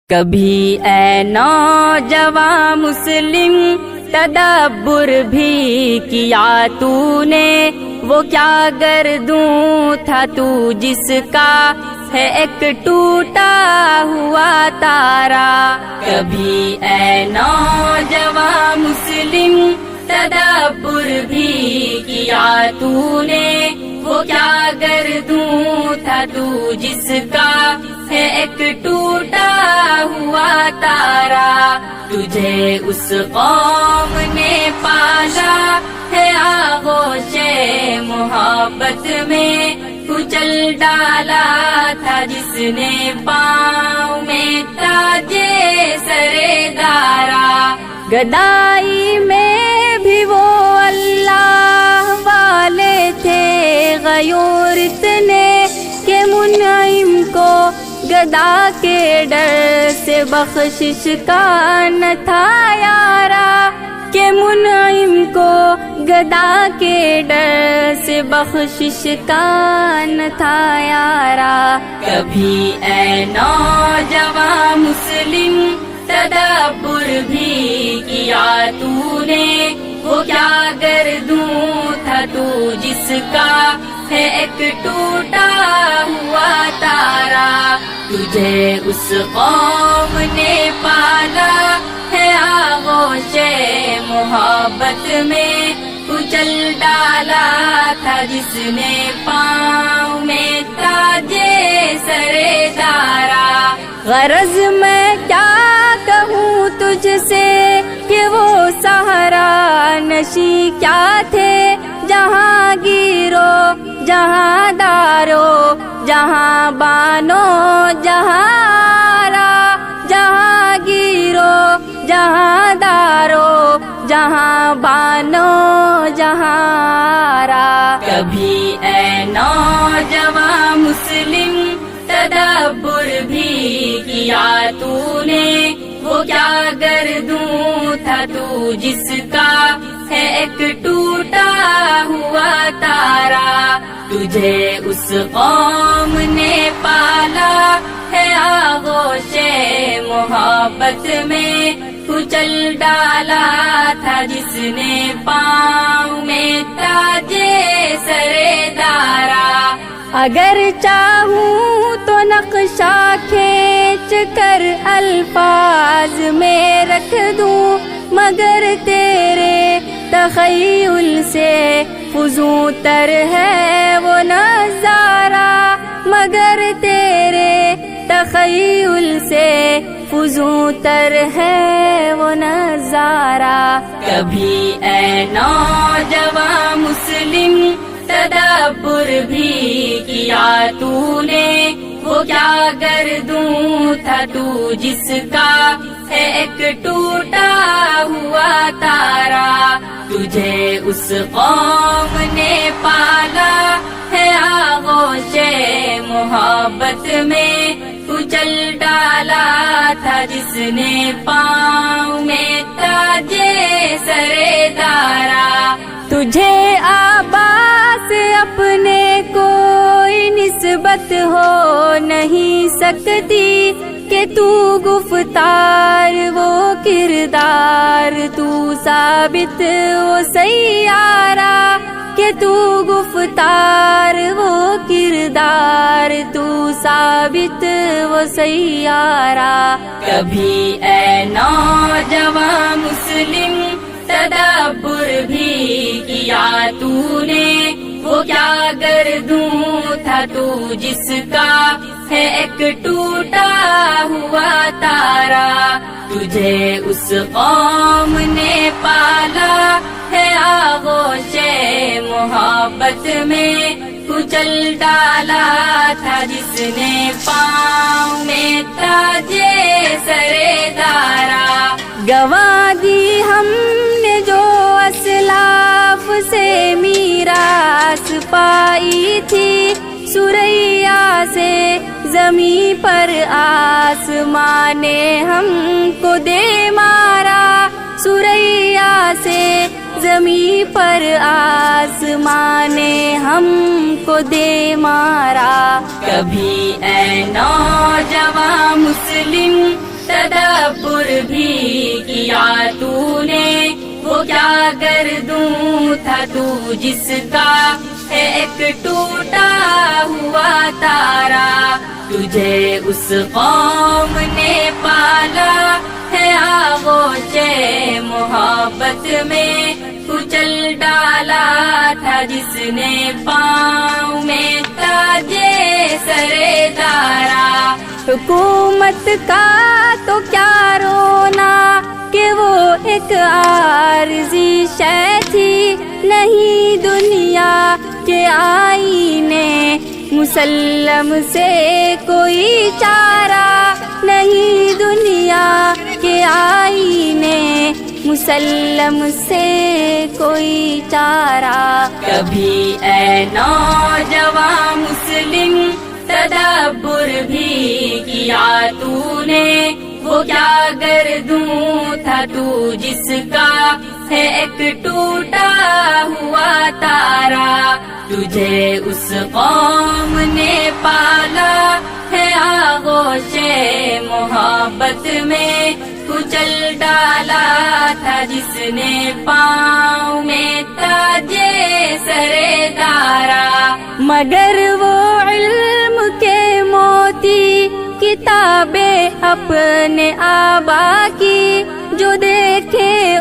کبھی اے نوجواں مسلم تدبر بھی کیا تو نے، وہ کیا گردوں تھا تو جس کا ہے ایک ٹوٹا ہوا تارا۔ کبھی اے نوجواں مسلم تدبر بھی کیا تو نے، وہ کیا گردوں تھا تو جس کا ہے ایک ٹوٹا ہوا تارا۔ تجھے اس قوم نے پالا ہے آغوش محبت میں، کچل ڈالا تھا جس نے پاؤں میں تاجے سرے دارا۔ گدائی میں بھی وہ اللہ والے تھے غیور اتنے کہ منعم کو گدا کے ڈر سے بخشش کا نہ تھا یارا، کہ منعم کو گدا کے ڈر سے بخشش کا نہ تھا یارا۔ کبھی اے نوجواں مسلم تدبر بھی کیا تو نے، وہ کیا گردوں تھا تو جس کا ہے ایک ٹوٹا ہوا تارا۔ تجھے اس قوم نے پالا ہے آغوش محبت میں، کچل ڈالا تھا جس نے پاؤں میں تاجے سرے دارا۔ غرض میں کیا کہوں تجھ سے کہ وہ سہارا نشی کیا تھے، جہاں گیرو جہاں دارو جہاں بانو جہاں را، جہاں گیرو جہاں دارو جہاں بانو جہاں را۔ کبھی اے نوجواں مسلم تدبر بھی کیا تو نے، وہ کیا گردوں تھا تو جس کا ہے ایک ٹوٹا ہوا تارا۔ تجھے اس قوم نے پالا ہے آغوش محبت میں، کچل ڈالا تھا جس نے پاؤں میں تاجے سرے دارا۔ اگر چاہوں تو نقشہ کھینچ کر الفاظ میں رکھ دوں، مگر تیرے تخیل سے فزوں تر ہے وہ نظارہ، مگر تیرے تخیل سے فزوں تر ہے وہ نظارہ۔ کبھی اے نوجواں مسلم تدبر بھی کیا تو نے، وہ کیا گردوں تھا تو جس کا ہے ایک ٹوٹا ہوا تارا۔ تجھے اس قوم نے پالا ہے آغوش محبت میں، کچل ڈالا تھا جس نے پاؤں میں تاجے سرے دارا۔ تجھے عباس اپنے کوئی نسبت ہو نہیں سکتی، کہ تو گفتار وہ کردار تو ثابت وہ سیارہ، کہ تو گفتار وہ کردار تو ثابت وہ سیارہ۔ کبھی اے نوجواں مسلم تدبر بھی کیا تو نے، وہ کیا گردوں تھا تو جس کا ہے ایک ٹوٹا ہوا تارا۔ تجھے اس قوم نے پالا ہے آغوش محبت میں، کچل ڈالا تھا جس نے پاؤں میں تاجے سرے دارا۔ گنوا دی ہم نے جو اسلاف سے میراث پائی تھی، سریا سے زمیں پر آسمان نے ہم کو دے مارا، سریا سے زمیں پر آسمان نے ہم کو دے مارا. کبھی اے نوجوان مسلم تدبر بھی کیا تو نے، وہ کیا گردوں تھا تو جس کا ہے ایک ٹوٹا ہوا تارا. تجھے اس قوم نے پالا ہے آغوش محبت میں، کچل ڈالا تھا جس نے پاؤں میں تاجے سرے دارا. حکومت کا تو کیا رونا کہ وہ ایک عارضی شے تھی، نہیں دنیا کے آئینے مسلم سے کوئی چارہ، نہیں دنیا کے آئینے مسلم سے کوئی چارہ. کبھی اے نوجوان مسلم تدبر بھی کیا تو نے، وہ کیا گردوں تھا تو جس کا ہے ایک ٹوٹا ہوا تارا. تجھے اس قوم نے پالا ہے آغوش محبت میں، کچل ڈالا تھا جس نے پاؤں میں تاجے سرے دارا. مگر وہ علم کے موتی کتابیں اپنے آبا کی جو دیکھے